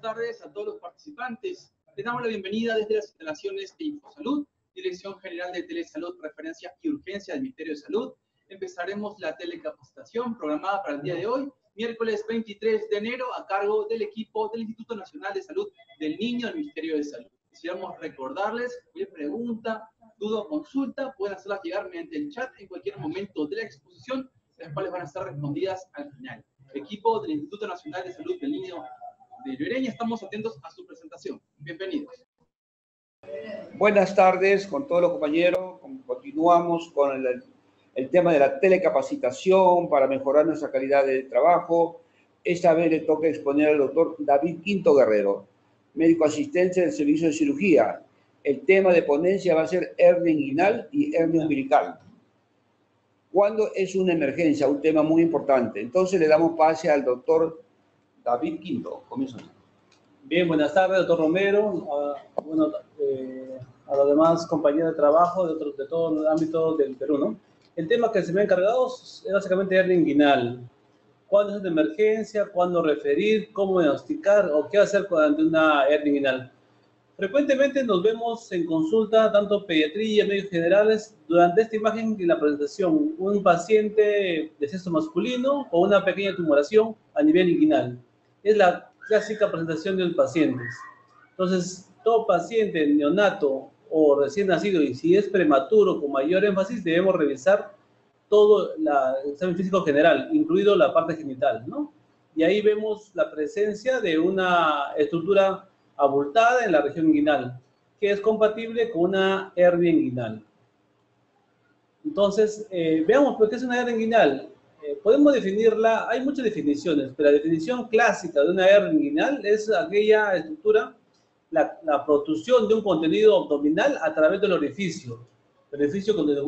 tardes a todos los participantes. Les damos la bienvenida desde las instalaciones de Infosalud, Dirección General de Telesalud, Referencia y Urgencia del Ministerio de Salud. Empezaremos la telecapacitación programada para el día de hoy, miércoles 23 de enero, a cargo del equipo del Instituto Nacional de Salud del Niño del Ministerio de Salud. Quisiéramos recordarles, cualquier pregunta, duda o consulta, pueden hacerlas llegar mediante el chat en cualquier momento de la exposición, las cuales van a ser respondidas al final. El equipo del Instituto Nacional de Salud del Niño de Llurireña, estamos atentos a su presentación. Bienvenidos. Buenas tardes con todos los compañeros. Continuamos con el tema de la telecapacitación para mejorar nuestra calidad de trabajo. Esta vez le toca exponer al doctor David Quinto Guerrero, médico asistente del Servicio de Cirugía. El tema de ponencia va a ser hernia inguinal y hernia umbilical. ¿Cuándo es una emergencia? Un tema muy importante. Entonces le damos pase al doctor David Quinto. Comienza. Bien, buenas tardes, doctor Romero, a los demás compañeros de trabajo de todo el ámbito del Perú, ¿no? El tema que se me ha encargado es básicamente hernia inguinal. ¿Cuándo es una emergencia? ¿Cuándo referir? ¿Cómo diagnosticar? ¿O qué hacer ante una hernia inguinal? Frecuentemente nos vemos en consulta, tanto pediatría, médicos generales, durante esta imagen y la presentación, un paciente de sexo masculino con una pequeña tumoración a nivel inguinal. Es la clásica presentación de los pacientes. Entonces, todo paciente neonato o recién nacido, y si es prematuro con mayor énfasis, debemos revisar todo el examen físico general, incluido la parte genital, ¿no? Y ahí vemos la presencia de una estructura abultada en la región inguinal, que es compatible con una hernia inguinal. Entonces, veamos por qué es una hernia inguinal. Podemos definirla, hay muchas definiciones, pero la definición clásica de una hernia inguinal es aquella estructura, la protrusión de un contenido abdominal a través del orificio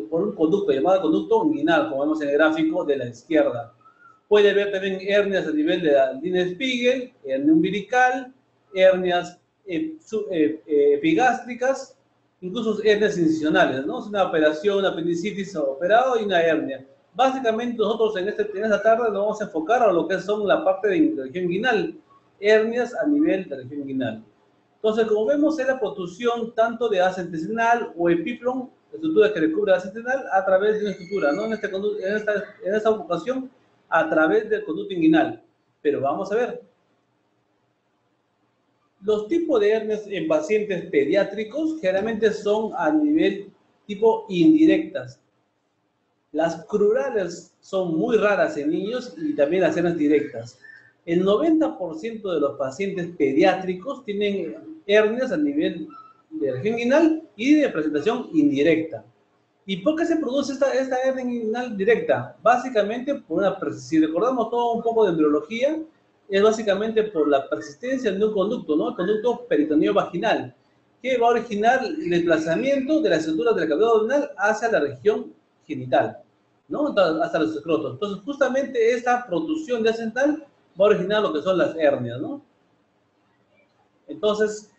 por un conducto llamado conducto inguinal, como vemos en el gráfico de la izquierda. Puede haber también hernias a nivel de la línea de Spiegel, hernia umbilical, hernias epigástricas, incluso hernias incisionales, ¿no? Es una operación, una apendicitis operado y una hernia. Básicamente nosotros en esta tarde nos vamos a enfocar a lo que son la parte de la región inguinal, hernias a nivel de la región inguinal. Entonces, como vemos, es la protrusión tanto de asa intestinal o epiplon, estructura que recubre la asa intestinal, a través de una estructura, ¿no? En esta ocasión, a través del conducto inguinal. Pero vamos a ver. Los tipos de hernias en pacientes pediátricos generalmente son a nivel tipo indirectas. Las crurales son muy raras en niños y también las hernias directas. El 90% de los pacientes pediátricos tienen hernias a nivel de región inguinal y de presentación indirecta. ¿Y por qué se produce esta hernia inguinal directa? Básicamente, si recordamos todo un poco de embriología, es básicamente por la persistencia de un conducto, ¿no? El conducto peritoneo vaginal, que va a originar el desplazamiento de las estructuras de la cavidad abdominal hacia la región genital, ¿no? Hasta los escrotos. Entonces, justamente esta protrusión de ascental va a originar lo que son las hernias, ¿no? Entonces,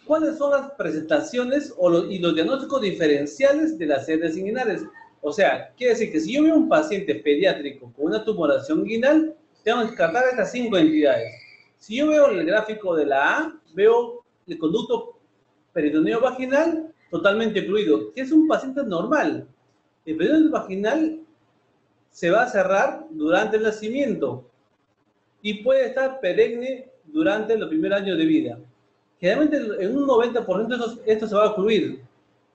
¿cuáles son las presentaciones y los diagnósticos diferenciales de las hernias inguinales? O sea, quiere decir que si yo veo un paciente pediátrico con una tumoración inguinal, tengo que descartar estas 5 entidades. Si yo veo el gráfico de la A, veo el conducto peritoneo vaginal totalmente fluido, que es un paciente normal. El peritoneo vaginal se va a cerrar durante el nacimiento y puede estar perenne durante los primeros años de vida. Generalmente en un 90% esto se va a fluir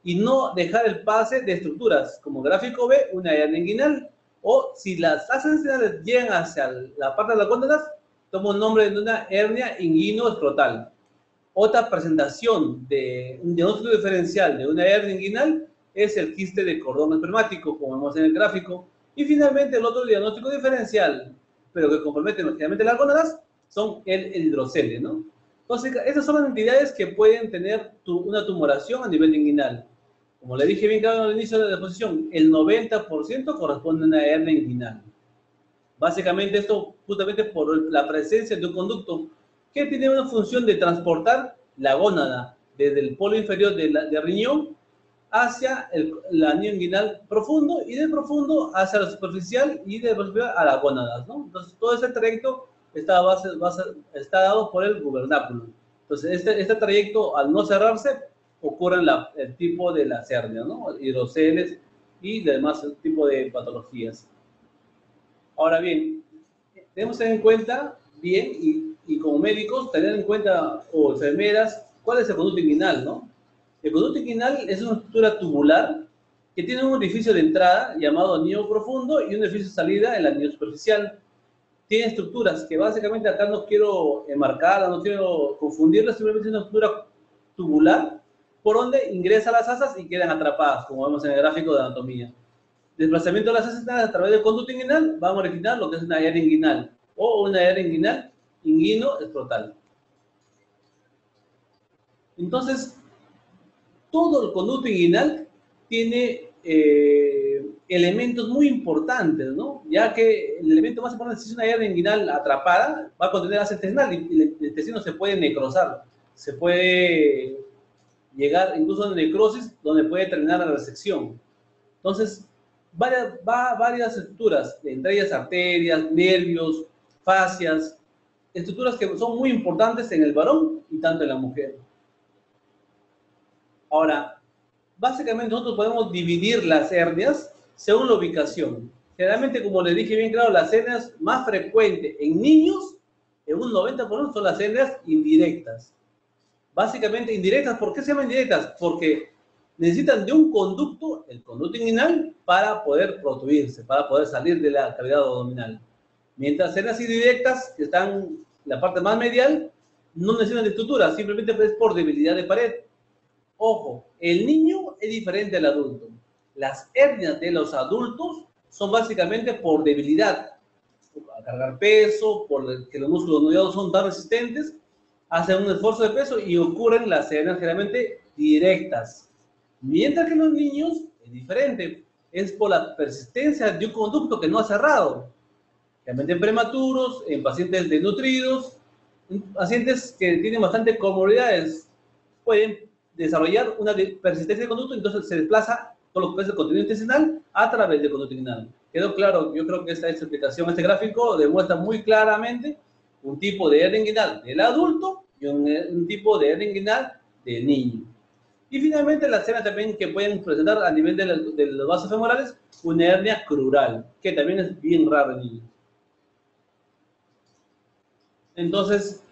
y no dejar el pase de estructuras, como gráfico B, una hernia inguinal, o si las asas intestinales llegan hacia la parte de las gónadas, toma el nombre de una hernia inguino-escrotal. Otra presentación de un diagnóstico diferencial de una hernia inguinal es el quiste de cordón espermático, como vemos en el gráfico. Y finalmente el otro diagnóstico diferencial, pero que compromete generalmente las gónadas, son el hidrocele, ¿no? Entonces, esas son las entidades que pueden tener una tumoración a nivel inguinal. Como le dije bien claro al inicio de la exposición, el 90% corresponde a una hernia inguinal. Básicamente esto justamente por la presencia de un conducto que tiene una función de transportar la gónada desde el polo inferior del riñón hacia el anillo inguinal profundo y del profundo hacia la superficial y de la superficial a las gónadas, ¿no? Entonces todo ese trayecto está dado por el gubernáculo. Entonces, este trayecto, al no cerrarse, ocurren el tipo de las hernias, ¿no? Hidroceles y demás tipo de patologías. Ahora bien, debemos tener en cuenta bien, y como médicos, tener en cuenta, o enfermeras, cuál es el conducto inguinal, ¿no? El conducto inguinal es una estructura tubular que tiene un orificio de entrada llamado anillo profundo y un orificio de salida, el anillo superficial. Tiene estructuras que básicamente acá no quiero enmarcarlas, no quiero confundirlas, simplemente es una estructura tubular por donde ingresa las asas y quedan atrapadas, como vemos en el gráfico de anatomía. Desplazamiento de las asas a través del conducto inguinal va a originar lo que es una hernia inguinal o una hernia inguinal inguino-escrotal. Entonces, todo el conducto inguinal tiene elementos muy importantes, ¿no? Ya que el elemento más importante, si es una hernia inguinal atrapada, va a contener asa intestinal y el intestino se puede necrosar, se puede llegar incluso a necrosis, donde puede terminar la resección. Entonces, varias estructuras, entre ellas arterias, nervios, fascias, estructuras que son muy importantes en el varón y tanto en la mujer. Ahora, básicamente nosotros podemos dividir las hernias según la ubicación. Generalmente, como les dije bien claro, las hernias más frecuentes en niños, en un 90% son las hernias indirectas. Básicamente indirectas, ¿por qué se llaman indirectas? Porque necesitan de un conducto, el conducto inguinal, para poder protruirse, para poder salir de la cavidad abdominal. Mientras hernias indirectas, que están en la parte más medial, no necesitan de estructura, simplemente es por debilidad de pared. Ojo, el niño es diferente al adulto. Las hernias de los adultos son básicamente por debilidad, por cargar peso, porque los músculos no son tan resistentes, hacen un esfuerzo de peso y ocurren las hernias generalmente directas. Mientras que en los niños es diferente, es por la persistencia de un conducto que no ha cerrado. Realmente en prematuros, en pacientes desnutridos, en pacientes que tienen bastante comorbilidades, pueden desarrollar una persistencia de conducto, entonces se desplaza todo lo que es el contenido intestinal a través del conducto inguinal. ¿Quedó claro? Yo creo que esta explicación, este gráfico demuestra muy claramente un tipo de hernia inguinal del adulto y un tipo de hernia inguinal del niño. Y finalmente las hernias también que pueden presentar a nivel de los vasos femorales, una hernia crural, que también es bien rara en niños. Entonces,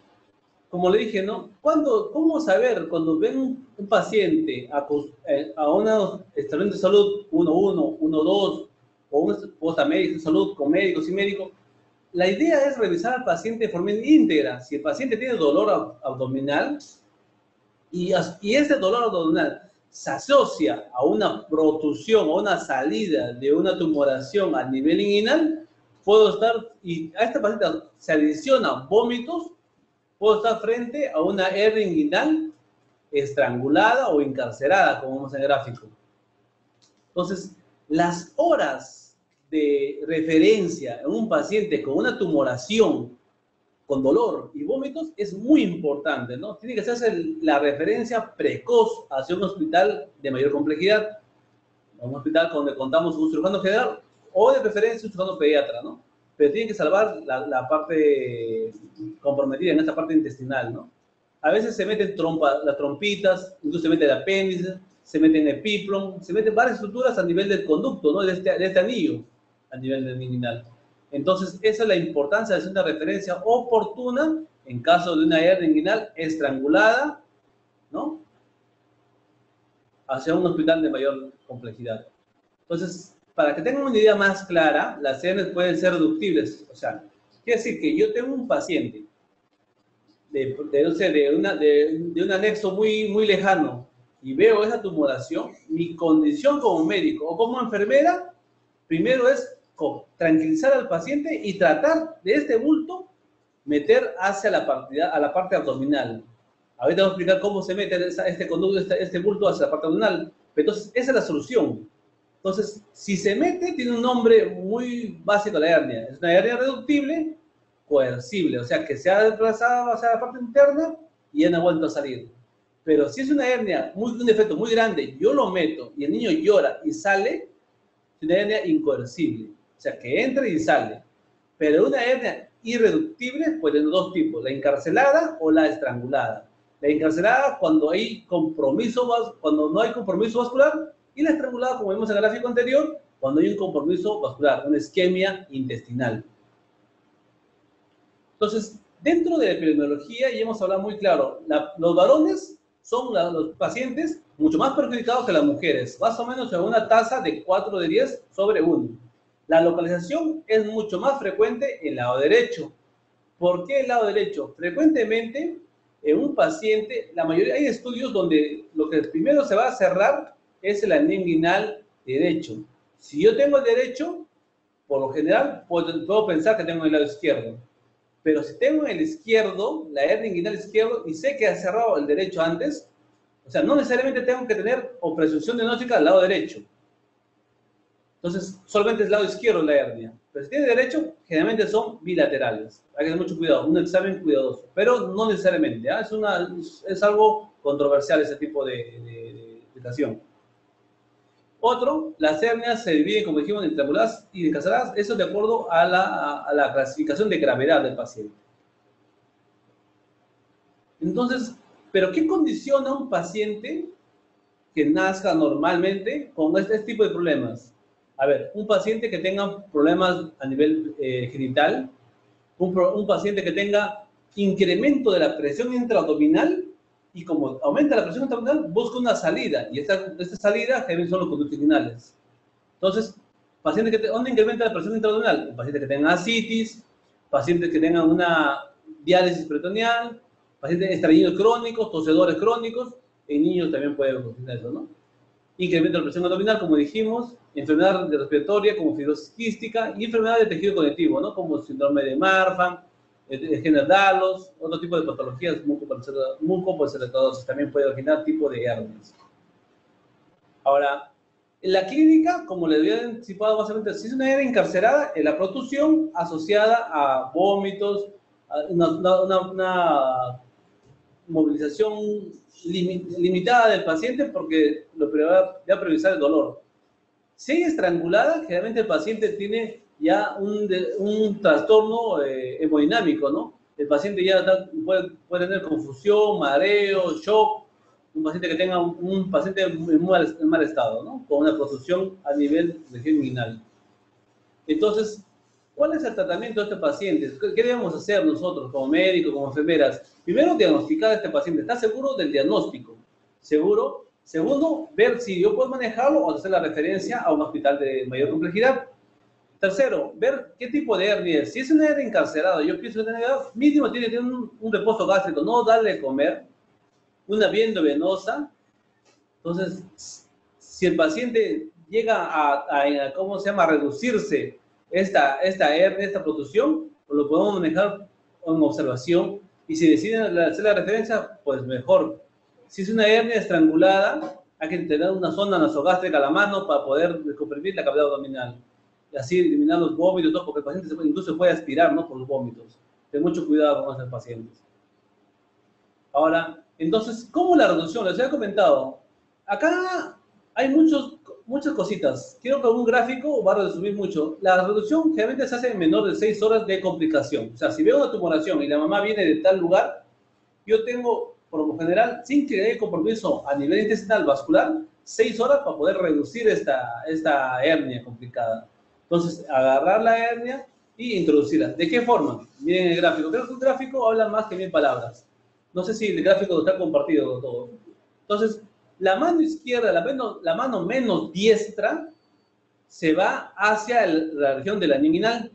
como le dije, ¿no? ¿Cómo saber cuando ven un paciente a una estación de salud 1-1, 1-2, o una posta médica de salud con médicos y médicos? La idea es revisar al paciente de forma íntegra. Si el paciente tiene dolor abdominal y ese dolor abdominal se asocia a una protrusión, a una salida de una tumoración a nivel inguinal, y a este paciente se adiciona vómitos, puedo estar frente a una hernia inguinal estrangulada o encarcerada, como vemos en el gráfico. Entonces, las horas de referencia en un paciente con una tumoración, con dolor y vómitos, es muy importante, ¿no? Tiene que hacerse la referencia precoz hacia un hospital de mayor complejidad, un hospital donde contamos con un cirujano general o de preferencia un cirujano pediatra, ¿no? Pero tiene que salvar la parte comprometida en esta parte intestinal, ¿no? A veces se meten las trompitas, incluso se mete el apéndice, se mete en el epiplon, se meten varias estructuras a nivel del conducto, ¿no? De este anillo, a nivel del inguinal. Entonces, esa es la importancia de hacer una referencia oportuna en caso de una hernia inguinal estrangulada, ¿no? Hacia un hospital de mayor complejidad. Entonces, para que tengan una idea más clara, las hernias pueden ser reductibles. O sea, quiere decir que yo tengo un paciente de un anexo muy lejano y veo esa tumoración, mi condición como médico o como enfermera, primero es tranquilizar al paciente y tratar de este bulto meter hacia a la parte abdominal. Ahorita vamos a explicar cómo se mete este bulto hacia la parte abdominal. Entonces, esa es la solución. Entonces, si se mete, tiene un nombre muy básico la hernia. Es una hernia reductible, coercible, o sea, que se ha desplazado hacia la parte interna y ya no ha vuelto a salir. Pero si es una hernia, un defecto muy grande, yo lo meto y el niño llora y sale, es una hernia incoercible. O sea, que entra y sale. Pero una hernia irreductible, pues de dos tipos, la encarcelada o la estrangulada. La encarcelada cuando hay compromiso, cuando no hay compromiso vascular, y la estrangulada, como vimos en el gráfico anterior, cuando hay un compromiso vascular, una isquemia intestinal. Entonces, dentro de la epidemiología, ya hemos hablado muy claro, los varones son los pacientes mucho más perjudicados que las mujeres, más o menos en una tasa de 4 de 10 sobre 1. La localización es mucho más frecuente en el lado derecho. ¿Por qué el lado derecho? Frecuentemente, en un paciente, la mayoría, hay estudios donde lo que primero se va a cerrar es el anillo inguinal derecho. Si yo tengo el derecho, por lo general, puedo pensar que tengo el lado izquierdo. Pero si tengo el izquierdo, la hernia inguinal izquierdo, y sé que ha cerrado el derecho antes, o sea, no necesariamente tengo que tener o presunción diagnóstica al lado derecho. Entonces, solamente es el lado izquierdo la hernia. Pero si tiene derecho, generalmente son bilaterales. Hay que tener mucho cuidado, un examen cuidadoso. Pero no necesariamente, ¿eh? Es algo controversial ese tipo de situación. Otro, las hernias se dividen, como dijimos, en trianguladas y encarceladas, eso de acuerdo a la clasificación de gravedad del paciente. Entonces, ¿pero qué condiciona a un paciente que nazca normalmente con este tipo de problemas? A ver, un paciente que tenga problemas a nivel genital, un paciente que tenga incremento de la presión intraabdominal, y como aumenta la presión intraabdominal, busca una salida, y esta salida generalmente son los conductos inguinales. Entonces, ¿dónde incrementa la presión intraabdominal? Un paciente que tenga ascitis, pacientes que tengan una diálisis peritoneal, pacientes estreñidos crónicos, tosedores crónicos, en niños también puede ocurrir eso, ¿no? Incremento de la presión abdominal, como dijimos, enfermedad respiratoria como fibrosis quística y enfermedad de tejido conectivo, ¿no? Como síndrome de Marfan, Ehlers-Danlos, otro tipo de patologías mucopolisacaradosis, también puede originar tipo de hernias. Ahora, en la clínica, como les había anticipado básicamente, si es una hernia encarcerada, la protusión asociada a vómitos, a una movilización limitada del paciente porque lo va a priorizar el dolor. Si hay estrangulada, generalmente el paciente tiene ya un trastorno hemodinámico, ¿no? El paciente ya puede tener confusión, mareo, shock, un paciente que tenga un paciente en mal estado, ¿no? Con una protusión a nivel región inguinal. Entonces, ¿cuál es el tratamiento de este paciente? ¿Qué debemos hacer nosotros como médicos, como enfermeras? Primero, diagnosticar a este paciente. ¿Está seguro del diagnóstico? ¿Seguro? Segundo, ver si yo puedo manejarlo o hacer la referencia a un hospital de mayor complejidad. Tercero, ver qué tipo de hernia es. Si es una hernia encarcerada, yo pienso que mínimo tiene que tener un reposo gástrico, no darle de comer, una vía endovenosa. Entonces, si el paciente llega a ¿cómo se llama?, a reducirse esta hernia, esta protusión, pues lo podemos manejar en observación, y si deciden hacer la referencia, pues mejor. Si es una hernia estrangulada, hay que tener una sonda nasogástrica a la mano para poder descomprimir la cavidad abdominal, y así eliminar los vómitos, ¿no? Porque el paciente incluso puede aspirar, ¿no?, por los vómitos. Ten mucho cuidado con esos pacientes. Ahora, entonces, ¿cómo la reducción? Les había comentado. Acá hay muchas cositas. Quiero que un gráfico va a resumir mucho. La reducción generalmente se hace en menor de 6 horas de complicación. O sea, si veo una tumoración y la mamá viene de tal lugar, yo tengo, por lo general, sin que haya compromiso a nivel intestinal vascular, 6 horas para poder reducir esta hernia complicada. Entonces, agarrar la hernia y introducirla. ¿De qué forma? Miren el gráfico. Creo que un gráfico habla más que 1000 palabras. No sé si el gráfico está compartido todo. Entonces, la mano izquierda, la mano menos diestra, se va hacia la región de la anillo inguinal.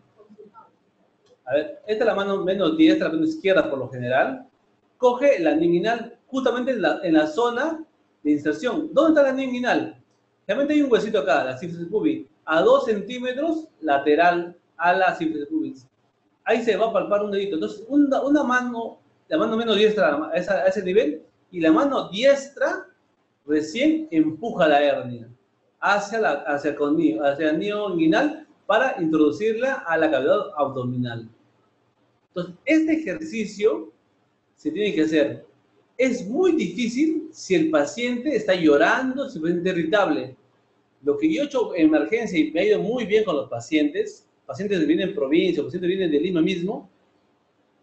A ver, esta es la mano menos diestra, la mano izquierda por lo general. Coge la anillo inguinal justamente en la zona de inserción. ¿Dónde está la anillo inguinal? Realmente hay un huesito acá, la sífilis pubis, a 2 centímetros lateral a la sífilis pubis. Ahí se va a palpar un dedito. Entonces, la mano menos diestra a ese nivel, y la mano diestra recién empuja la hernia hacia el anillo inguinal para introducirla a la cavidad abdominal. Entonces, este ejercicio se tiene que hacer. Es muy difícil si el paciente está llorando, si el paciente es irritable. Lo que yo he hecho en emergencia y me ha ido muy bien con los pacientes que vienen en provincia, pacientes que vienen de Lima mismo,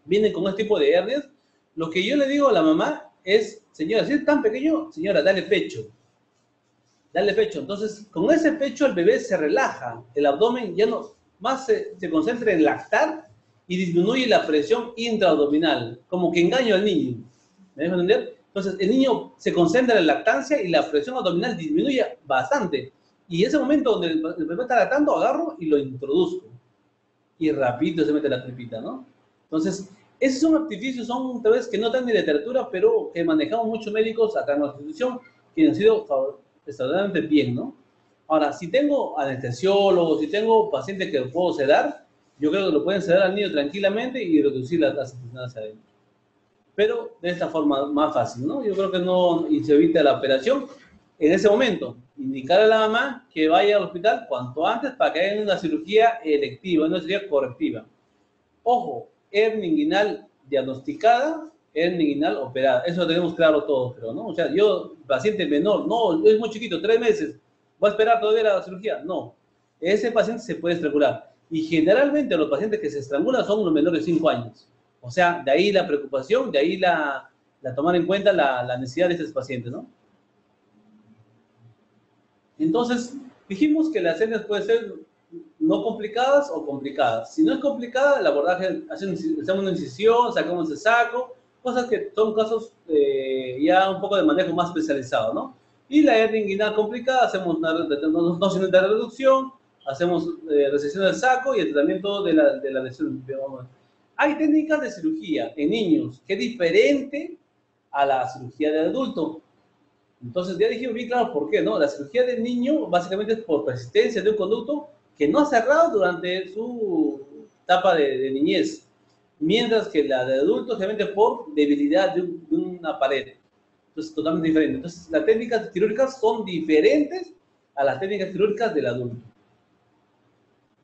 vienen con este tipo de hernias, lo que yo le digo a la mamá es, señora, si es tan pequeño, señora, dale pecho. Dale pecho. Entonces, con ese pecho el bebé se relaja, el abdomen ya no, más se concentra en lactar y disminuye la presión intraabdominal, como que engaño al niño. ¿Me dejo entender? Entonces, el niño se concentra en la lactancia y la presión abdominal disminuye bastante. Y en ese momento donde el bebé está lactando, agarro y lo introduzco. Y rapidito se mete la tripita, ¿no? Entonces, esos son artificios, son tal vez que no están en literatura, pero que manejamos muchos médicos acá en nuestra institución, que han sido extraordinariamente bien, ¿no? Ahora, si tengo anestesiólogos, si tengo pacientes que lo puedo sedar, yo creo que lo pueden sedar al niño tranquilamente y reducir las infecciones adentro. Pero de esta forma más fácil, ¿no? Yo creo que no, y se evita la operación. En ese momento, indicar a la mamá que vaya al hospital cuanto antes para que hagan una cirugía electiva, una cirugía correctiva. Ojo, hernia inguinal diagnosticada, hernia inguinal operada. Eso lo tenemos claro todos, pero no. O sea, yo, paciente menor, no, es muy chiquito, 3 meses, ¿va a esperar todavía la cirugía? No. Ese paciente se puede estrangular. Y generalmente los pacientes que se estrangulan son los menores de 5 años. O sea, de ahí la preocupación, de ahí la tomar en cuenta la necesidad de estos pacientes, ¿no? Entonces, dijimos que las hernias pueden ser no complicadas o complicadas. Si no es complicada, el abordaje, hacemos una incisión, sacamos el saco, cosas que son casos ya un poco de manejo más especializado, ¿no? Y la hernia inguinal complicada, hacemos una nociones de reducción, hacemos resección del saco y el tratamiento de la lesión. Hay técnicas de cirugía en niños que es diferente a la cirugía del adulto. Entonces, ya dijimos bien claro por qué, ¿no? La cirugía del niño básicamente es por persistencia de un conducto que no ha cerrado durante su etapa de niñez, mientras que la de adulto generalmente por debilidad de una pared. Entonces, totalmente diferente. Entonces, las técnicas quirúrgicas son diferentes a las técnicas quirúrgicas del adulto.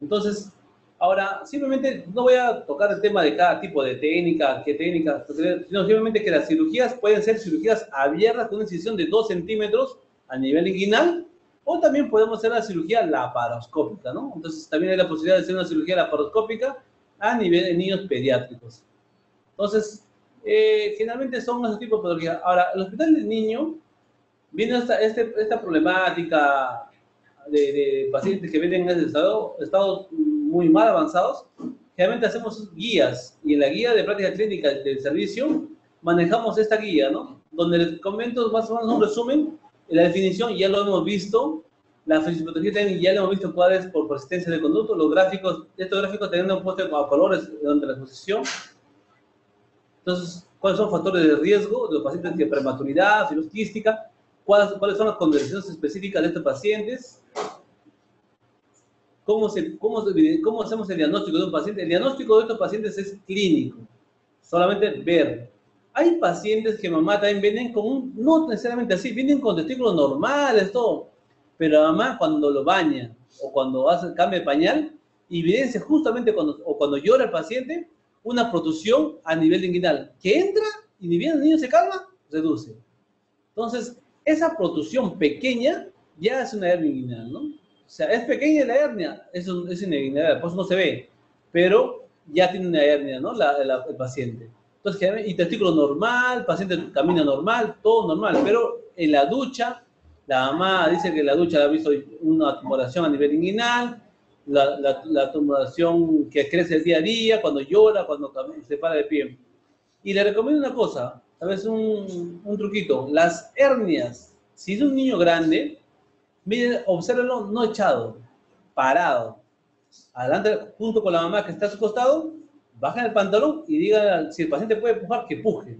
Entonces, ahora, simplemente no voy a tocar el tema de cada tipo de técnica, qué técnica, sino simplemente que las cirugías pueden ser cirugías abiertas con una incisión de 2 centímetros a nivel inguinal, o también podemos hacer la cirugía laparoscópica, ¿no? Entonces, también hay la posibilidad de hacer una cirugía laparoscópica a nivel de niños pediátricos. Entonces, generalmente son ese tipo de patologías. Ahora, el hospital del niño viene esta problemática de pacientes que vienen en ese estados muy mal avanzados. Generalmente hacemos guías y en la guía de práctica clínica del servicio manejamos esta guía, ¿no? Donde les comento más o menos un resumen. La definición ya lo hemos visto, la fisiopatología también ya lo hemos visto cuál es por persistencia de conducto, los gráficos, estos gráficos teniendo puesto a colores durante la exposición. Entonces, ¿cuáles son factores de riesgo de los pacientes de prematuridad, fibrosis quística? ¿Cuáles son las condiciones específicas de estos pacientes? ¿Cómo hacemos el diagnóstico de un paciente? El diagnóstico de estos pacientes es clínico, solamente ver. Hay pacientes que mamá también vienen con no necesariamente así, vienen con testículos normales, todo, pero la mamá cuando lo baña o cuando hace cambio de pañal, evidencia justamente cuando llora el paciente una protrusión a nivel inguinal, que entra y ni bien el niño se calma, reduce. Entonces, esa protrusión pequeña ya es una hernia inguinal, ¿no? O sea, es pequeña la hernia, eso es inguinal, por eso no se ve, pero ya tiene una hernia, ¿no? El paciente. Entonces, y testículo normal, el paciente camina normal, todo normal, pero en la ducha, la mamá dice que en la ducha ha visto una tumoración a nivel inguinal, la tumoración que crece el día a día, cuando llora, cuando se para de pie. Y le recomiendo una cosa, tal vez un truquito, las hernias, si es un niño grande, miren, obsérvenlo no echado, parado, adelante junto con la mamá que está a su costado, bajan el pantalón y digan si el paciente puede pujar, que puje.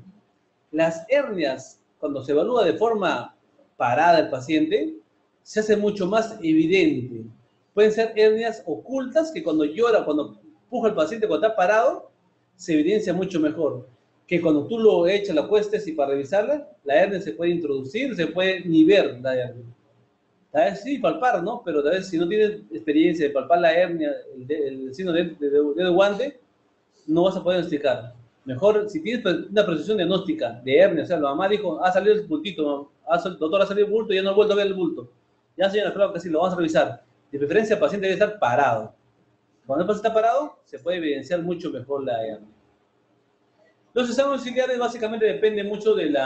Las hernias, cuando se evalúa de forma parada el paciente, se hace mucho más evidente. Pueden ser hernias ocultas que cuando llora, cuando puja el paciente, cuando está parado, se evidencia mucho mejor. Que cuando tú lo echas, la acuestes y para revisarla, la hernia se puede introducir, se puede ni ver la hernia. Tal vez sí, palpar, ¿no? Pero tal vez si no tienes experiencia de palpar la hernia, el signo de guante, no vas a poder diagnosticar. Mejor, si tienes una precisión diagnóstica de hernia, o sea, la mamá dijo, ha salido el bultito, doctor, ha salido el bulto, ya no he vuelto a ver el bulto. Ya, señora, claro que sí, lo vamos a revisar. De preferencia, el paciente debe estar parado. Cuando el paciente está parado, se puede evidenciar mucho mejor la hernia. Los exámenes auxiliares básicamente depende mucho del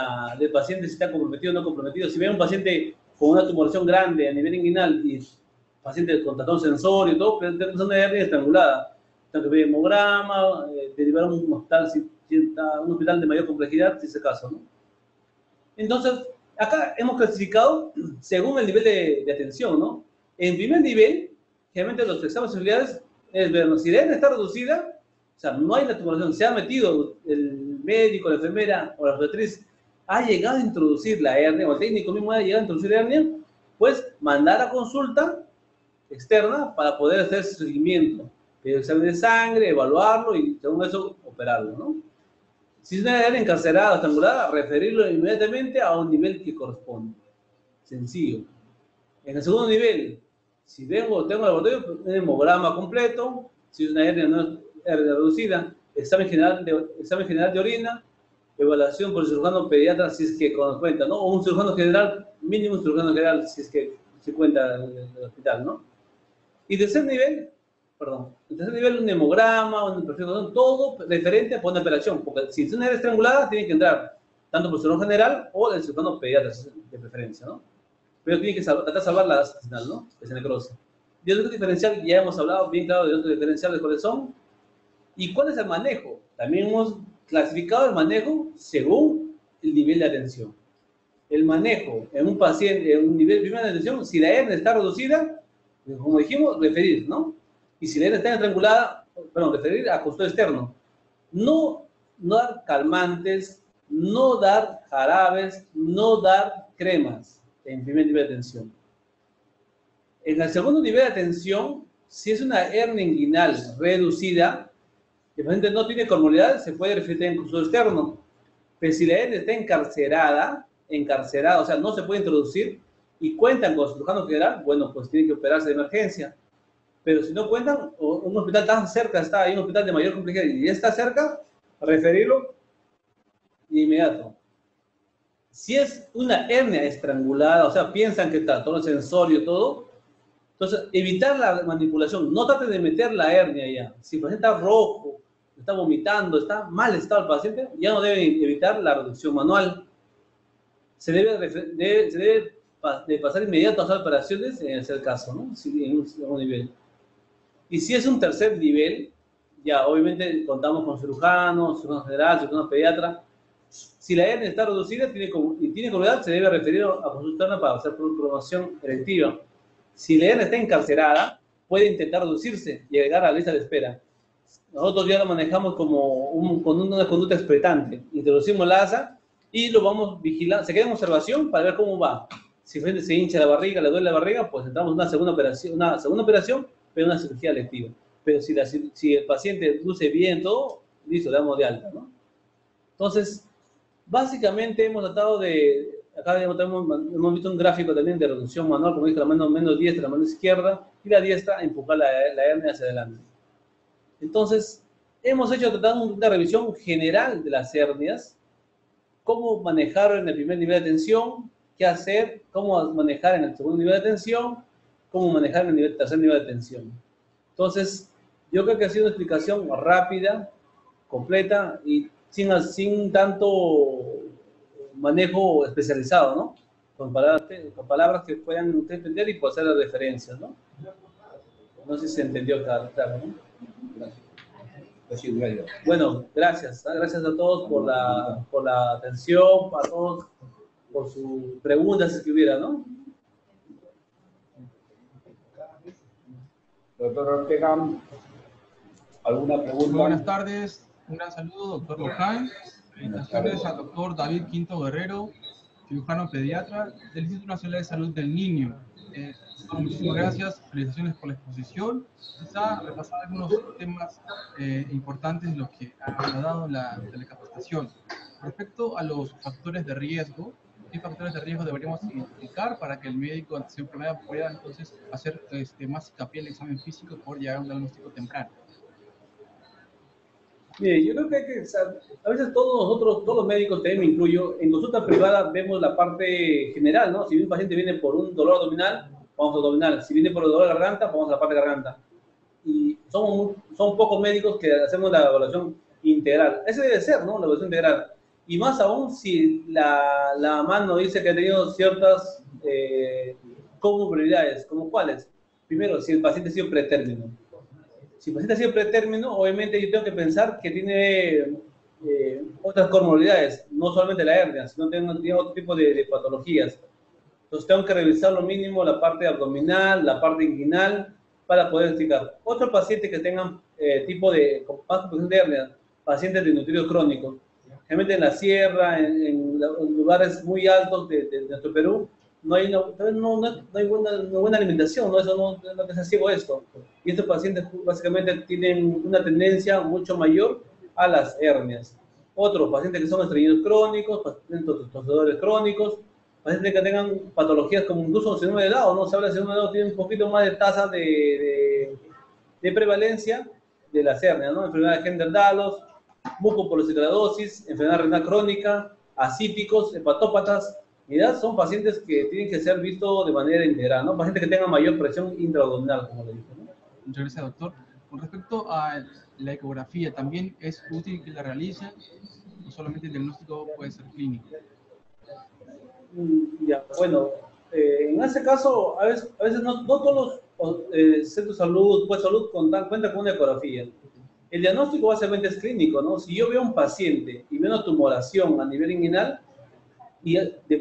paciente si está comprometido o no comprometido. Si ve un paciente con una tumoración grande a nivel inguinal y paciente con trastorno sensorio y todo, pero tenemos una hernia estrangulada. Tengo que ver hemograma, derivar a un hospital de mayor complejidad, si es el caso, ¿no? Entonces, acá hemos clasificado según el nivel de atención, ¿no? En primer nivel, generalmente los exámenes auxiliares es ver, ¿no? Si la hernia está reducida, o sea, no hay la tumoración, se ha metido el médico, la enfermera o la obstetriz, ha llegado a introducir la hernia, o el técnico mismo ha llegado a introducir la hernia, pues mandar a consulta externa para poder hacer seguimiento, pedir examen de sangre, evaluarlo y según eso operarlo, ¿no? Si es una hernia encarcerada o estrangulada, referirlo inmediatamente a un nivel que corresponde. Sencillo. En el segundo nivel, si tengo el laboratorio, un hemograma completo, si es una hernia no es hernia reducida, examen general de orina, evaluación por el cirujano pediatra si es que cuenta, ¿no? O un cirujano general, mínimo un cirujano general si es que se cuenta el hospital, ¿no? Y tercer nivel, un hemograma, un perfil, todo referente a una operación, porque si es una hernia estrangulada, tiene que entrar tanto por el cirujano general o el cirujano pediatra de preferencia, ¿no? Pero tiene que tratar de salvar la final, ¿no? Que se necrose. Y el otro diferencial, ya hemos hablado bien claro de otros diferenciales cuáles son. ¿Y cuál es el manejo? También hemos clasificado el manejo según el nivel de atención. El manejo en un paciente, en un nivel primero de atención, si la hernia está reducida, como dijimos, referir, ¿no? Y si la hernia está estrangulada, referir a consultorio externo. No dar calmantes, no dar jarabes, no dar cremas en primer nivel de atención. En el segundo nivel de atención, si es una hernia inguinal reducida, el paciente no tiene comorbilidad, se puede referir en consultorio externo. Pero si la hernia está encarcerada, o sea, no se puede introducir y cuentan con cirujano general, bueno, pues tienen que operarse de emergencia. Pero si no cuentan, un hospital tan cerca está, hay un hospital de mayor complejidad y ya está cerca, referirlo de inmediato. Si es una hernia estrangulada, o sea, piensan que está todo el sensorio, todo, entonces evitar la manipulación, no traten de meter la hernia ya. Si el paciente está rojo, está vomitando, está mal estado el paciente, ya no deben evitar la reducción manual. Se debe pasar inmediato a hacer operaciones en ese caso, ¿no? Si, en un nivel. Y si es un tercer nivel, ya obviamente contamos con cirujano general, cirujano pediatra. Si la hernia está reducida y tiene comodidad, se debe referir a consultarla para hacer programación electiva. Si la hernia está encarcerada, puede intentar reducirse y llegar a la lista de espera. Nosotros ya lo manejamos con una conducta expectante. Introducimos la ASA y lo vamos vigilando. Se queda en observación para ver cómo va. Si se hincha la barriga, le duele la barriga, pues entramos en una segunda operación, pero una cirugía electiva. Pero si el paciente luce bien todo, listo, le damos de alta, ¿no? Entonces, básicamente hemos tratado de... Acá hemos visto un gráfico también de reducción manual, como dije, la mano menos diestra, la mano izquierda, y la diestra empujar la hernia hacia adelante. Entonces, hemos tratado una revisión general de las hernias, cómo manejar en el primer nivel de atención, qué hacer, cómo manejar en el segundo nivel de atención, cómo manejar en el tercer nivel de atención. Entonces, yo creo que ha sido una explicación rápida, completa y sin tanto manejo especializado, ¿no? Con palabras que puedan ustedes entender y hacer las referencias, ¿no? No sé si se entendió claro, ¿no? Gracias. Bueno, gracias. Gracias a todos por la atención, a todos por sus preguntas que hubiera, ¿no? Doctor Ortega, ¿alguna pregunta? Muy buenas tardes. Un gran saludo, doctor Loján. Felicitaciones al doctor David Quinto Guerrero, cirujano pediatra del Instituto Nacional de Salud del Niño. Muchísimas gracias, felicitaciones por la exposición. Quizá repasar algunos temas importantes de los que ha dado la telecapacitación. Respecto a los factores de riesgo, ¿qué factores de riesgo deberíamos identificar para que el médico ante su enfermedad pueda entonces hacer más hincapié en el examen físico por llegar a un diagnóstico temprano? Mire, yo creo que hay que, a veces todos los médicos, también me incluyo, en consulta privada vemos la parte general, ¿no? Si un paciente viene por un dolor abdominal, vamos a abdominal. Si viene por el dolor de garganta, vamos a la parte de garganta. Y son pocos médicos que hacemos la evaluación integral. Ese debe ser, ¿no? La evaluación integral. Y más aún si la mamá nos dice que ha tenido ciertas comorbilidades, ¿como cuáles? Primero, si el paciente ha sido pretérmino. Si el paciente ha sido pretérmino, obviamente yo tengo que pensar que tiene otras comorbilidades, no solamente la hernia, sino tiene otro tipo de patologías. Entonces tengo que revisar lo mínimo la parte abdominal, la parte inguinal, para poder explicar. Otro paciente que tengan tipo de composición de hernia, pacientes de nutrido crónico, generalmente en la sierra, en lugares muy altos de nuestro Perú, no hay buena alimentación, ¿no? Eso no es ciego esto. Y estos pacientes básicamente tienen una tendencia mucho mayor a las hernias. Otros pacientes que son estreñidos crónicos, pacientes tosedores crónicos, pacientes que tengan patologías como incluso síndrome de Down, ¿no? Se habla de síndrome de Down, tiene un poquito más de tasa de prevalencia de las hernias, ¿no? Enfermedad de Hender-Dallos, mucopolisacaradosis, enfermedad renal crónica, ascíticos, hepatópatas. Son pacientes que tienen que ser vistos de manera integral, ¿no? Pacientes que tengan mayor presión intraabdominal, como le dije, ¿no? Muchas gracias, doctor. Con respecto a la ecografía, ¿también es útil que la realicen? ¿O solamente el diagnóstico puede ser clínico? Ya, bueno, en ese caso, a veces no todos los centros de salud, pues salud, cuentan con una ecografía. El diagnóstico básicamente es clínico, ¿no? Si yo veo un paciente y veo una tumoración a nivel inguinal y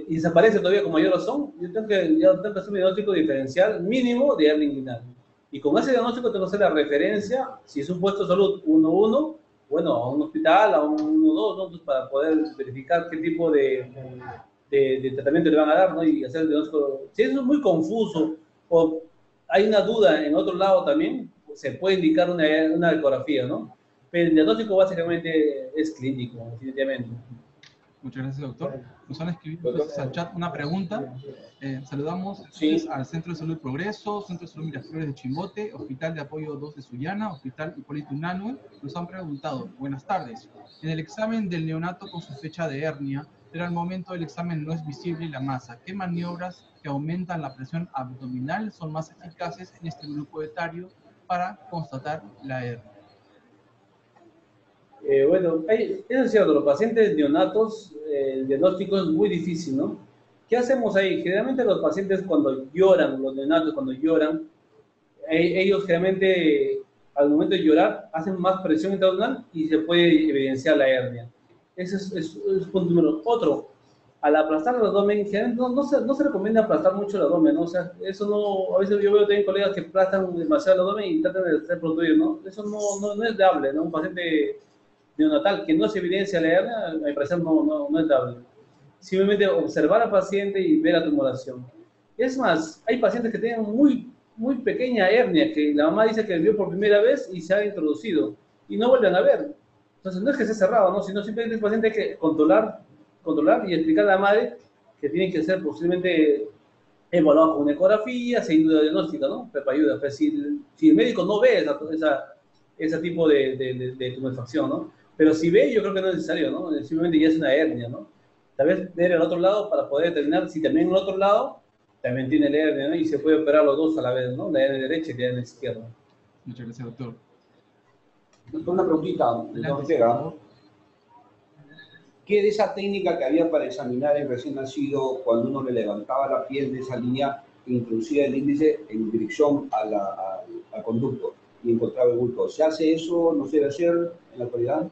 desaparece todavía con mayor razón, yo tengo que hacer un diagnóstico diferencial mínimo de hernia inguinal. Y con ese diagnóstico tengo que hacer la referencia, si es un puesto de salud 1-1, bueno, a un hospital, a un 1-2, ¿no? Para poder verificar qué tipo de tratamiento le van a dar, ¿no? Y hacer el diagnóstico. Si eso es muy confuso o hay una duda en otro lado también, se puede indicar una ecografía, ¿no? Pero el diagnóstico básicamente es clínico, definitivamente. Muchas gracias, doctor. Nos han escrito entonces al chat una pregunta. Saludamos al Centro de Salud Progreso, Centro de Salud Miraflores de Chimbote, Hospital de Apoyo 2 de Sullana, Hospital Hipólito Unanue. Nos han preguntado, buenas tardes, en el examen del neonato con sospecha de hernia, pero al momento del examen no es visible la masa. ¿Qué maniobras que aumentan la presión abdominal son más eficaces en este grupo etario para constatar la hernia? Bueno, eso es cierto, los pacientes neonatos, el diagnóstico es muy difícil, ¿no? ¿Qué hacemos ahí? Generalmente los pacientes cuando lloran, los neonatos cuando lloran, ellos generalmente al momento de llorar hacen más presión intraabdominal y se puede evidenciar la hernia. Ese es punto número. Otro, al aplastar el abdomen, no se recomienda aplastar mucho el abdomen, ¿no? O sea, eso no, a veces yo veo también colegas que aplastan demasiado el abdomen y tratan de reproducir, ¿no? Eso no es dable, ¿no? Un paciente neonatal que no se evidencia la hernia, a mi parecer no es dable. Simplemente observar al paciente y ver la tumoración. Es más, hay pacientes que tienen muy pequeña hernia, que la mamá dice que vio por primera vez y se ha introducido, y no vuelven a ver. Entonces, no es que esté cerrado, ¿no? Sino simplemente el paciente hay que controlar y explicar a la madre que tiene que ser posiblemente evaluado con una ecografía, seguir la diagnóstica, ¿no? Pero ayuda. Pero si el médico no ve ese tipo de tumefacción, ¿no? Pero si ve, yo creo que no es necesario, ¿no? Simplemente ya es una hernia, ¿no? Tal vez ver el otro lado para poder determinar si también el otro lado también tiene la hernia, ¿no? Y se puede operar los dos a la vez, ¿no? La hernia derecha y la hernia izquierda. Muchas gracias, doctor. Una preguntita, ¿no? ¿Qué de esa técnica que había para examinar el recién nacido cuando uno le levantaba la piel de esa línea e introducía el índice en dirección al conducto y encontraba el bulto? ¿Se hace eso? ¿No se debe hacer en la actualidad?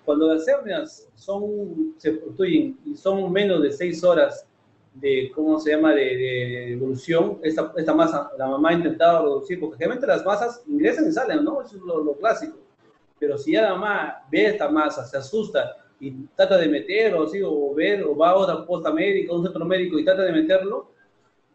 Cuando las hernias se obstruyen y son menos de 6 horas de, ¿cómo se llama?, de evolución, esta masa, la mamá ha intentado reducir, porque generalmente las masas ingresan y salen, ¿no? Eso es lo clásico. Pero si ya la mamá ve esta masa, se asusta y trata de meterlo, ¿sí? o va a otra posta médica, un centro médico y trata de meterlo,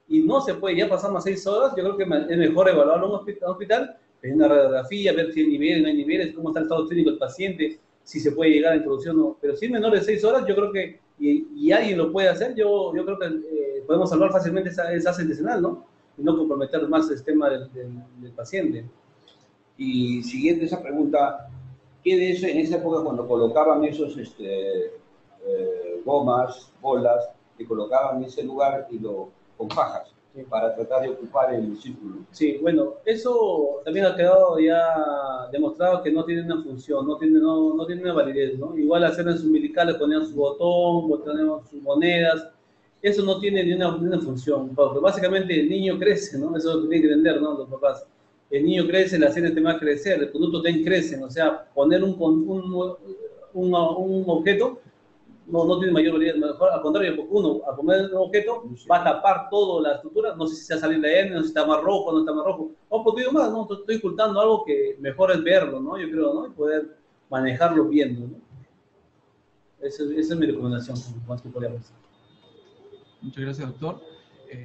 y no se puede, ya pasan más 6 horas, yo creo que es mejor evaluarlo en un hospital, en una radiografía, ver si hay niveles, no hay niveles, cómo está el estado clínico del paciente, si se puede llegar a introducción o no. Pero si es menor de 6 horas, yo creo que, y alguien lo puede hacer, yo creo que podemos salvar fácilmente esa asa intestinal, ¿no? Y no comprometer más el sistema del paciente. Y siguiendo esa pregunta, ¿qué de eso en esa época cuando colocaban esos gomas, bolas, que colocaban en ese lugar y con fajas? para tratar de ocupar el círculo. Sí, bueno, eso también ha quedado ya demostrado que no tiene una función, no tiene una validez, ¿no? Igual las hernias umbilicales ponían su botón, ponían sus monedas, eso no tiene ni una función, porque básicamente el niño crece, ¿no? Eso es lo que tienen que entender, ¿no? Los papás. El niño crece, las hernias también va a crecer, el producto también crece, o sea, poner un objeto no tiene mayor validez, mejor al contrario, porque uno al poner un objeto va a tapar toda la estructura, no sé si se va a salir la hernia, no sé si está más rojo, no está más rojo, o porque digo más, ¿no? Estoy ocultando algo que mejor es verlo, ¿no? Yo creo, ¿no? Y poder manejarlo viendo, ¿no? Esa es mi recomendación, más que podría hacer. Muchas gracias, doctor.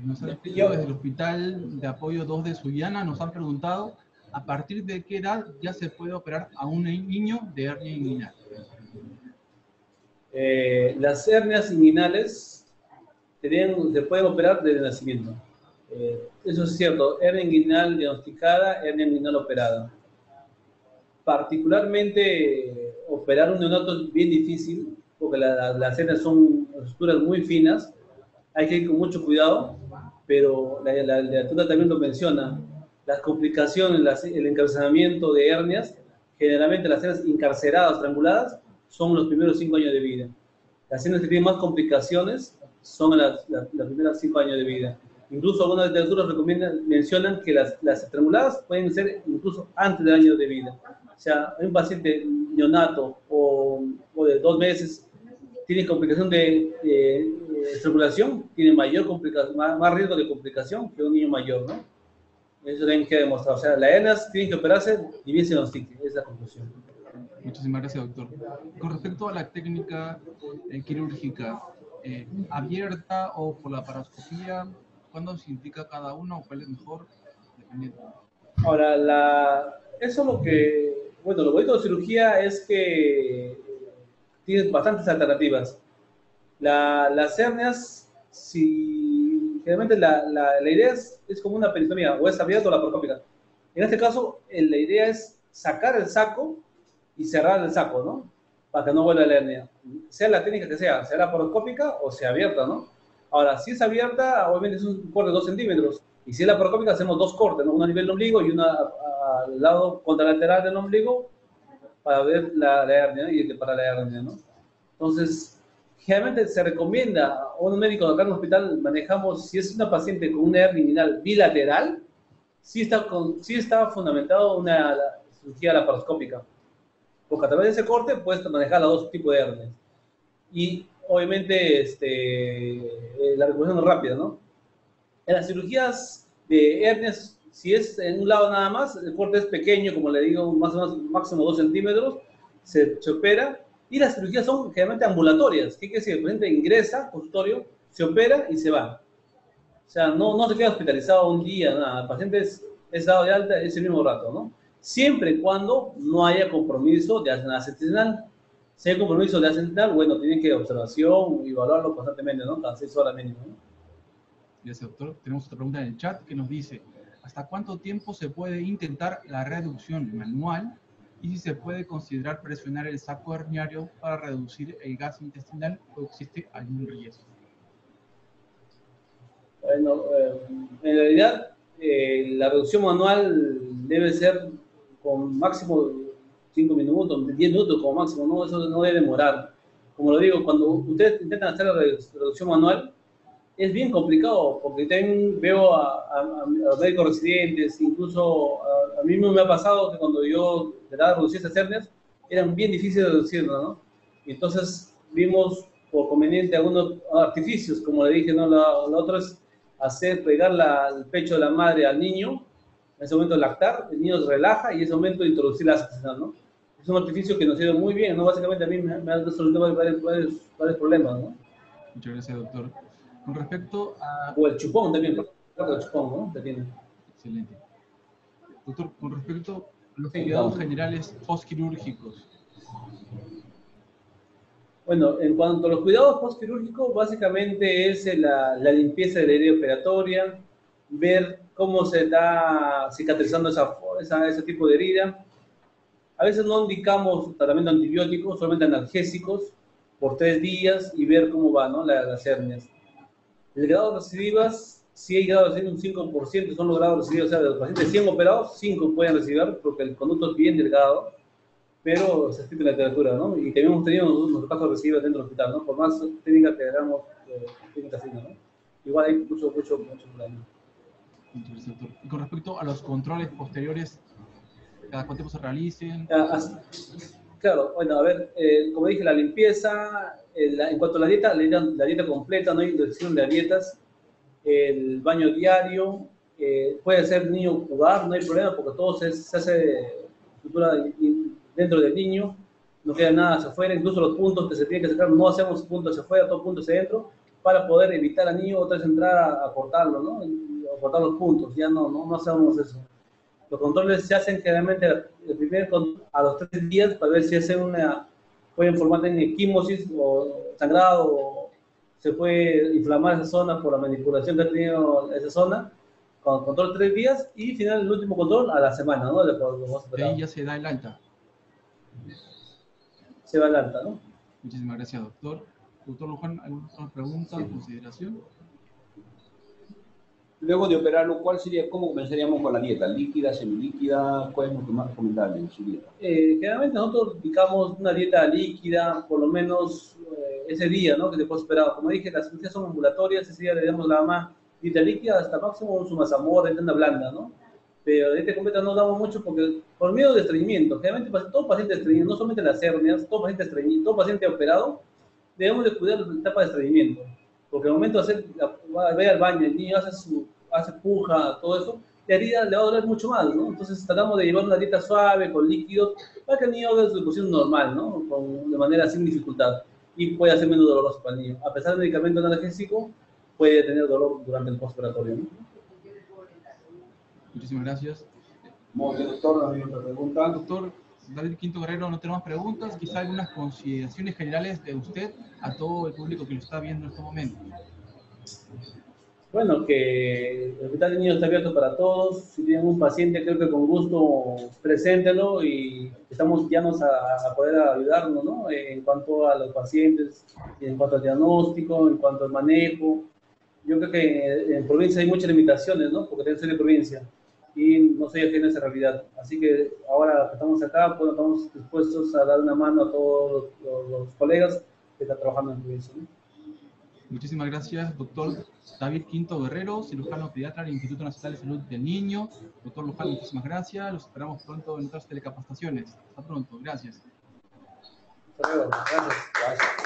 Nos han escrito desde el Hospital de Apoyo 2 de Sullana, nos han preguntado, ¿a partir de qué edad ya se puede operar a un niño de hernia inguinal? Las hernias inguinales se pueden operar desde el nacimiento. Eso es cierto, hernia inguinal diagnosticada, hernia inguinal operada. Particularmente, operar un neonato es bien difícil, porque las hernias son estructuras muy finas, hay que ir con mucho cuidado, pero la literatura también lo menciona. Las complicaciones, el encarcelamiento de hernias, generalmente las hernias encarceradas, estranguladas, son los primeros 5 años de vida. Las hernias que tienen más complicaciones son las primeras 5 años de vida. Incluso algunas literaturas mencionan que las estranguladas pueden ser incluso antes del año de vida. O sea, un paciente neonato o de 2 meses tiene complicación de estrangulación, tiene mayor complicación, más riesgo de complicación que un niño mayor, ¿no? Eso también queda demostrado. O sea, las hernias tienen que operarse y bien se diagnostique. Esa es la conclusión. Muchísimas gracias, doctor. Con respecto a la técnica quirúrgica, abierta o por la laparoscopía, ¿cuándo se indica cada uno o cuál es mejor? Dependiendo. Ahora, eso es lo que, bueno, lo bonito de cirugía es que tiene bastantes alternativas. Las hernias, generalmente la idea es como una peritomía, o es abierta o laparoscópica. En este caso, la idea es sacar el saco y cerrar el saco, ¿no? Para que no vuelva la hernia. Sea la técnica que sea laparoscópica o sea abierta, ¿no? Ahora, si es abierta, obviamente es un corte de 2 centímetros. Y si es laparoscópica, hacemos 2 cortes, ¿no? Una a nivel del ombligo y una al lado contralateral del ombligo para ver la hernia y para la hernia, ¿no? Entonces, generalmente se recomienda, a un médico acá en el hospital manejamos, si es una paciente con una hernia inguinal bilateral, sí está fundamentado una cirugía laparoscópica. Porque a través de ese corte puedes manejar los 2 tipos de hernias. Y obviamente la recuperación es rápida, ¿no? En las cirugías de hernias, si es en un lado nada más, el corte es pequeño, como le digo, más o menos máximo 2 centímetros, se opera. Y las cirugías son generalmente ambulatorias. ¿Qué quiere decir? El paciente ingresa al consultorio, se opera y se va. O sea, no se queda hospitalizado un día, nada. El paciente es dado de alta ese mismo rato, ¿no? Siempre y cuando no haya compromiso de ascensional. Si hay compromiso de ascensional, bueno, tienen que observación y evaluarlo constantemente, ¿no? Cada 6 horas mínimo, ¿no? Gracias, doctor. Tenemos otra pregunta en el chat que nos dice, ¿hasta cuánto tiempo se puede intentar la reducción manual y si se puede considerar presionar el saco herniario para reducir el gas intestinal o existe algún riesgo? Bueno, en realidad la reducción manual debe ser con máximo 5 minutos, 10 minutos como máximo, ¿no? Eso no debe demorar. Como lo digo, cuando ustedes intentan hacer la reducción manual, es bien complicado, porque también veo a médicos residentes, incluso a mí me ha pasado que cuando yo trataba de reducir esas hernias, eran bien difíciles de reducirlas, ¿no? Y entonces vimos por conveniente algunos artificios, como le dije, ¿no? La otra es pegar el pecho de la madre al niño, en ese momento lactar, el niño se relaja y en ese momento introducir la ascensional, ¿no? Es un artificio que nos sirve muy bien, ¿no? Básicamente a mí me ha resuelto varios problemas, ¿no? Muchas gracias, doctor. Con respecto a... O el chupón también, el chupón, ¿no? Que tiene. Excelente. Doctor, con respecto a los cuidados generales postquirúrgicos. Bueno, en cuanto a los cuidados postquirúrgicos, básicamente es la limpieza de la herida operatoria, ver cómo se está cicatrizando ese tipo de herida. A veces no indicamos tratamiento antibiótico, solamente analgésicos por 3 días y ver cómo va, ¿no? Las hernias. El grado de recidivas si hay grado de un 5% son logrados recibir, o sea, de los pacientes 100 operados, 5 pueden recibir porque el conducto es bien delgado, pero se escribe en la literatura, ¿no? Y también hemos tenido nuestros casos recibidos dentro del hospital, ¿no? Por más técnicas que hagamos, técnicas fina, ¿no? Igual hay mucho problema. Interesante, doctor. Y con respecto a los controles posteriores, ¿cada cuánto tiempo se realicen? Claro, bueno, a ver, como dije, la limpieza, en cuanto a la dieta completa, no hay restricción de dietas, el baño diario, puede ser niño jugar, no hay problema, porque todo se hace estructura dentro del niño, no queda nada hacia afuera, incluso los puntos que se tienen que sacar, no hacemos puntos hacia afuera, todo puntos hacia adentro, para poder evitar al niño otra vez entrar a cortarlo, ¿no? A cortar los puntos, ya no hacemos eso. Los controles se hacen generalmente a los 3 días para ver si pueden formar en equimosis o sangrado, o se puede inflamar esa zona por la manipulación que ha tenido esa zona, con control 3 días, y final el último control a la semana, ¿no? De ahí ya se da el alta. Se va al alta, ¿no? Muchísimas gracias, doctor. Doctor Luján, ¿alguna otra pregunta o consideración? Luego de operarlo, ¿cómo comenzaríamos con la dieta? ¿Líquida, semilíquida? ¿Cuál es lo más recomendable en su dieta? Generalmente nosotros aplicamos una dieta líquida, por lo menos ese día, ¿no? Que después esperado. Como dije, las cirugías son ambulatorias, ese día le damos la más dieta líquida, hasta máximo un mazamorra, una blanda, ¿no? Pero de dieta completa no damos mucho porque por miedo de estreñimiento. Generalmente todo paciente estreñido, no solamente las hernias, todo paciente estreñido, todo paciente operado, debemos de cuidar la etapa de estreñimiento. Porque al momento de va al baño, el niño hace puja, todo eso, la herida le va a doler mucho más, ¿no? Entonces tratamos de llevar una dieta suave, con líquidos, para que el niño haga su evolución normal, ¿no? De manera sin dificultad. Y puede ser menos doloroso para el niño. A pesar del medicamento analgésico, puede tener dolor durante el postoperatorio, ¿no? Muchísimas gracias. Muy bien, doctor, ¿hay otra pregunta? Doctor David Quinto Guerrero, no tenemos preguntas, quizá algunas consideraciones generales de usted a todo el público que lo está viendo en este momento. Bueno, que el Hospital de Niños está abierto para todos. Si tienen un paciente, creo que con gusto preséntelo y estamos llanos a poder ayudarnos, ¿no? En cuanto a los pacientes, en cuanto al diagnóstico, en cuanto al manejo. Yo creo que en provincia hay muchas limitaciones, ¿no? Porque tenemos que ser de provincia y no soy ajeno a esa realidad. Así que ahora que estamos acá, pues estamos dispuestos a dar una mano a todos los colegas que están trabajando en provincia, ¿no? Muchísimas gracias, doctor David Quinto Guerrero, cirujano pediatra del Instituto Nacional de Salud del Niño. Doctor Luján, muchísimas gracias. Los esperamos pronto en otras telecapacitaciones. Hasta pronto. Gracias. Hasta luego. Gracias.